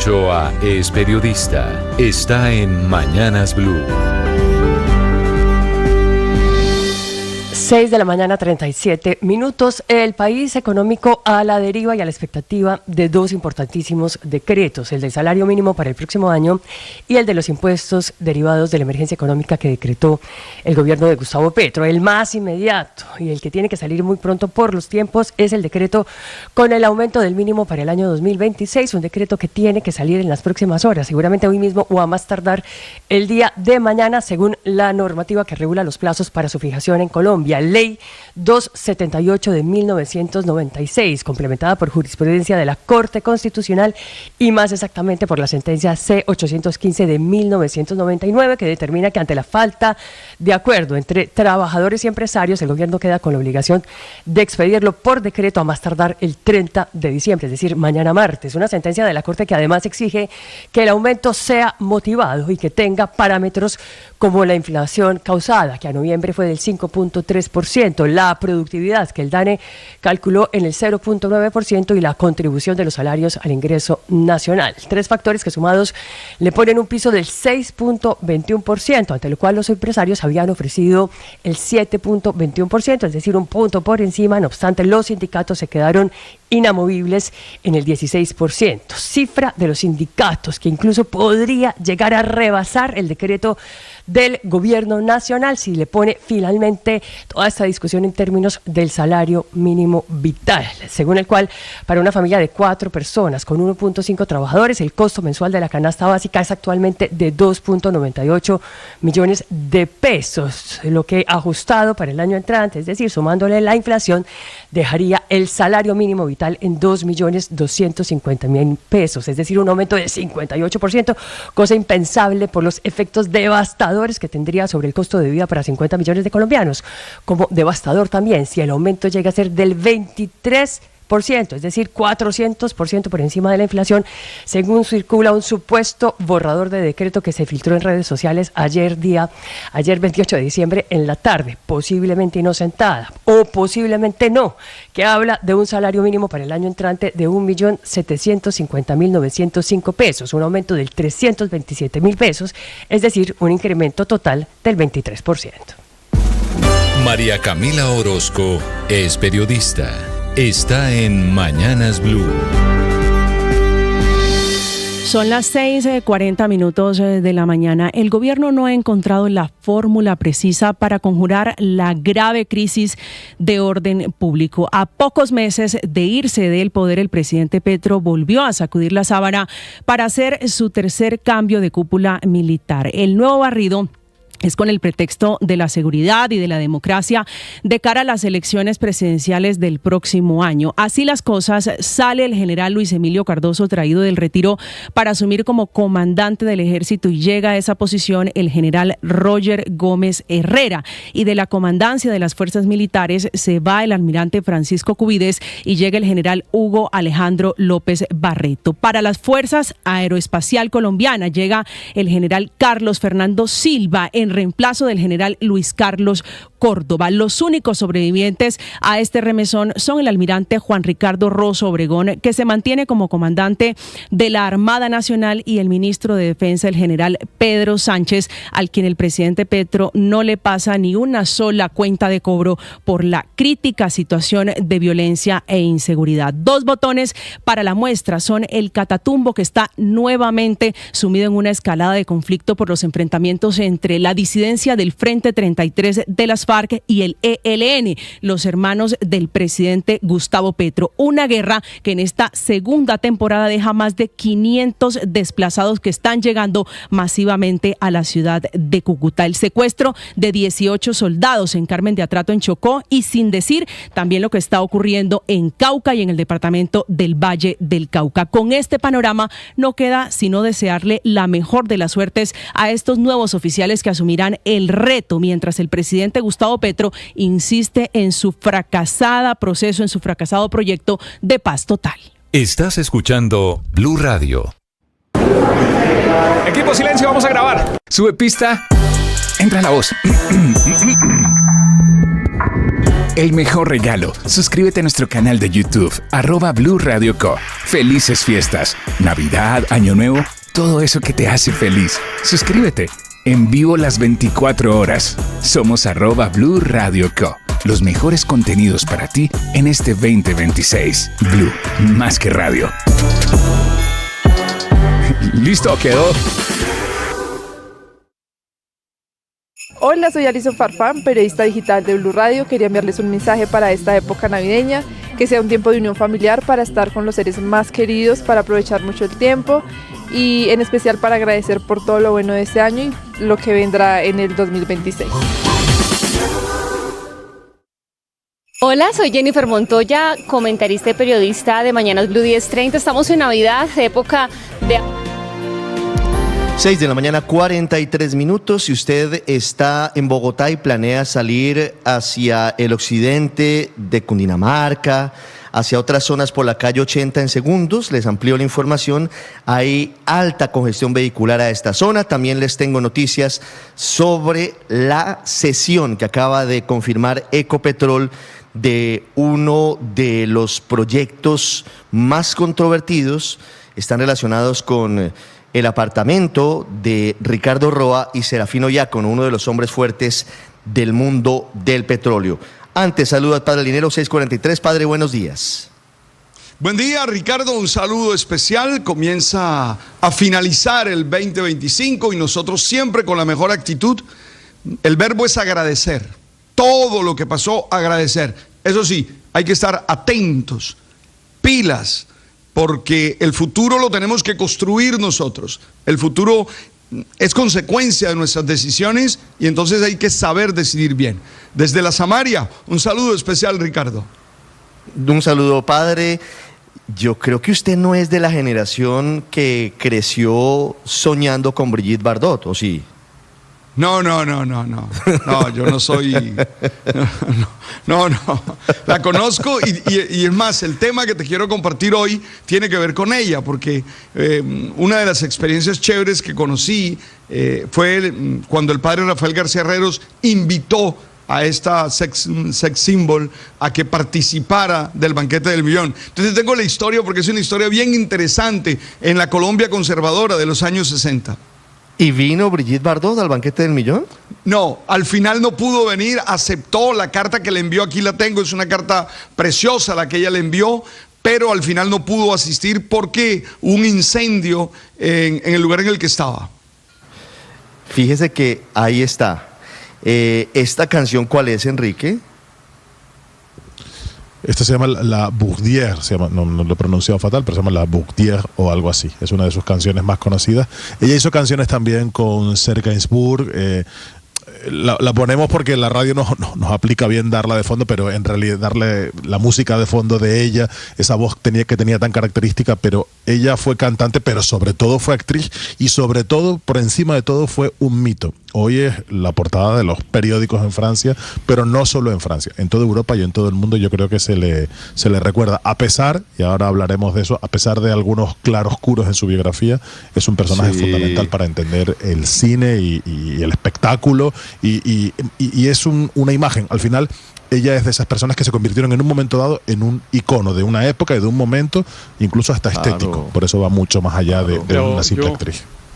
Ochoa es periodista. Está en Mañanas Blue. 6 de la mañana, 37 minutos. El país económico a la deriva y a la expectativa de dos importantísimos decretos, el del salario mínimo para el próximo año y el de los impuestos derivados de la emergencia económica que decretó el gobierno de Gustavo Petro. El más inmediato y el que tiene que salir muy pronto por los tiempos es el decreto con el aumento del mínimo para el año 2026, un decreto que tiene que salir en las próximas horas, seguramente hoy mismo o a más tardar el día de mañana, según la normativa que regula los plazos para su fijación en Colombia. Ley 278 de 1996, complementada por jurisprudencia de la Corte Constitucional y más exactamente por la sentencia C-815 de 1999, que determina que ante la falta de acuerdo entre trabajadores y empresarios, el gobierno queda con la obligación de expedirlo por decreto a más tardar el 30 de diciembre, es decir, mañana martes. Una sentencia de la Corte que además exige que el aumento sea motivado y que tenga parámetros como la inflación causada, que a noviembre fue del 5.3%, la productividad, que el DANE calculó en el 0.9%, y la contribución de los salarios al ingreso nacional. Tres factores que sumados le ponen un piso del 6.21%, ante lo cual los empresarios habían ofrecido el 7.21%, es decir, un punto por encima. No obstante, los sindicatos se quedaron inamovibles en el 16%, cifra de los sindicatos que incluso podría llegar a rebasar el decreto del gobierno nacional si le pone finalmente toda esta discusión en términos del salario mínimo vital, según el cual para una familia de 4 personas con 1.5 trabajadores el costo mensual de la canasta básica es actualmente de 2.98 millones de pesos, lo que ajustado para el año entrante, es decir, sumándole la inflación, dejaría el salario mínimo vital en 2.250.000 pesos, es decir, un aumento de 58%, cosa impensable por los efectos devastadores que tendría sobre el costo de vida para 50 millones de colombianos, como devastador también si el aumento llega a ser del 23%, es decir, 400% por encima de la inflación, según circula un supuesto borrador de decreto que se filtró en redes sociales ayer 28 de diciembre en la tarde, posiblemente inocentada o posiblemente no, que habla de un salario mínimo para el año entrante de 1.750.905 pesos, un aumento del 327.000 pesos, es decir, un incremento total del 23%. María Camila Orozco es periodista. Está en Mañanas Blue. Son las 6:40 de la mañana. El gobierno no ha encontrado la fórmula precisa para conjurar la grave crisis de orden público. A pocos meses de irse del poder, el presidente Petro volvió a sacudir la sábana para hacer su tercer cambio de cúpula militar. El nuevo barrido es con el pretexto de la seguridad y de la democracia de cara a las elecciones presidenciales del próximo año. Así las cosas, sale el general Luis Emilio Cardoso, traído del retiro, para asumir como comandante del ejército, y llega a esa posición el general Roger Gómez Herrera. Y de la comandancia de las fuerzas militares se va el almirante Francisco Cubides y llega el general Hugo Alejandro López Barreto. Para las Fuerzas Aeroespacial Colombiana llega el general Carlos Fernando Silva en reemplazo del general Luis Carlos Córdoba. Los únicos sobrevivientes a este remesón son el almirante Juan Ricardo Rosso Obregón, que se mantiene como comandante de la Armada Nacional, y el ministro de Defensa, el general Pedro Sánchez, al quien el presidente Petro no le pasa ni una sola cuenta de cobro por la crítica situación de violencia e inseguridad. Dos botones para la muestra son el Catatumbo, que está nuevamente sumido en una escalada de conflicto por los enfrentamientos entre la disidencia del Frente 33 de las FARC y el ELN, los hermanos del presidente Gustavo Petro. Una guerra que en esta segunda temporada deja más de 500 desplazados que están llegando masivamente a la ciudad de Cúcuta. El secuestro de 18 soldados en Carmen de Atrato, en Chocó, y sin decir también lo que está ocurriendo en Cauca y en el departamento del Valle del Cauca. Con este panorama no queda sino desearle la mejor de las suertes a estos nuevos oficiales que asumirán el reto, mientras el presidente Gustavo Petro insiste en su fracasado proyecto de paz total. Estás escuchando Blue Radio. Equipo, silencio, vamos a grabar. Sube pista, entra la voz. El mejor regalo, suscríbete a nuestro canal de YouTube, @Blue Radio Co. Felices fiestas, Navidad, Año Nuevo, todo eso que te hace feliz. Suscríbete, en vivo las 24 horas. Somos @Blue Radio Co. Los mejores contenidos para ti en este 2026. Blue, más que radio. ¿Listo? ¿Quedó? Hola, soy Alison Farfán, periodista digital de Blue Radio. Quería enviarles un mensaje para esta época navideña, que sea un tiempo de unión familiar para estar con los seres más queridos, para aprovechar mucho el tiempo y en especial para agradecer por todo lo bueno de este año y lo que vendrá en el 2026. Hola, soy Jennifer Montoya, comentarista y periodista de Mañanas Blue 10:30. Estamos en Navidad, época de... 6 de la mañana, 43 minutos. Si usted está en Bogotá y planea salir hacia el occidente de Cundinamarca, hacia otras zonas por la calle 80 en segundos, les amplío la información. Hay alta congestión vehicular a esta zona. También les tengo noticias sobre la cesión que acaba de confirmar Ecopetrol de uno de los proyectos más controvertidos. Están relacionados con el apartamento de Ricardo Roa y Serafino Diácono, uno de los hombres fuertes del mundo del petróleo. Antes, saludo al Padre Linero, 643. Padre, buenos días. Buen día, Ricardo, un saludo especial. Comienza a finalizar el 2025 y nosotros siempre con la mejor actitud. El verbo es agradecer. Todo lo que pasó, agradecer. Eso sí, hay que estar atentos, pilas, porque el futuro lo tenemos que construir nosotros. El futuro es consecuencia de nuestras decisiones y entonces hay que saber decidir bien. Desde la Samaria, un saludo especial, Ricardo. Un saludo, Padre. Yo creo que usted no es de la generación que creció soñando con Brigitte Bardot, ¿o sí? No, yo no soy... No. La conozco y es más, el tema que te quiero compartir hoy tiene que ver con ella, porque una de las experiencias chéveres que conocí fue cuando el padre Rafael García Herreros invitó a esta sex symbol a que participara del banquete del millón. Entonces tengo la historia porque es una historia bien interesante en la Colombia conservadora de los años 60. ¿Y vino Brigitte Bardot al banquete del millón? No, al final no pudo venir, aceptó la carta que le envió, aquí la tengo, es una carta preciosa la que ella le envió, pero al final no pudo asistir porque hubo un incendio en el lugar en el que estaba. Fíjese que ahí está. ¿Esta canción cuál es, Enrique? Esta se llama La Bourdière, no lo he pronunciado fatal, pero se llama La Bourdière o algo así. Es una de sus canciones más conocidas. Ella hizo canciones también con Serge Gainsbourg. La ponemos porque la radio nos aplica bien darla de fondo, pero en realidad darle la música de fondo de ella, esa voz que tenía tan característica, pero ella fue cantante, pero sobre todo fue actriz y sobre todo, por encima de todo, fue un mito. Hoy es la portada de los periódicos en Francia, pero no solo en Francia, en toda Europa y en todo el mundo yo creo que se le recuerda, a pesar, y ahora hablaremos de eso, a pesar de algunos claroscuros en su biografía, es un personaje fundamental para entender el cine y el espectáculo y es una imagen, al final ella es de esas personas que se convirtieron en un momento dado en un icono de una época y de un momento, incluso hasta estético, por eso va mucho más allá de una simple actriz.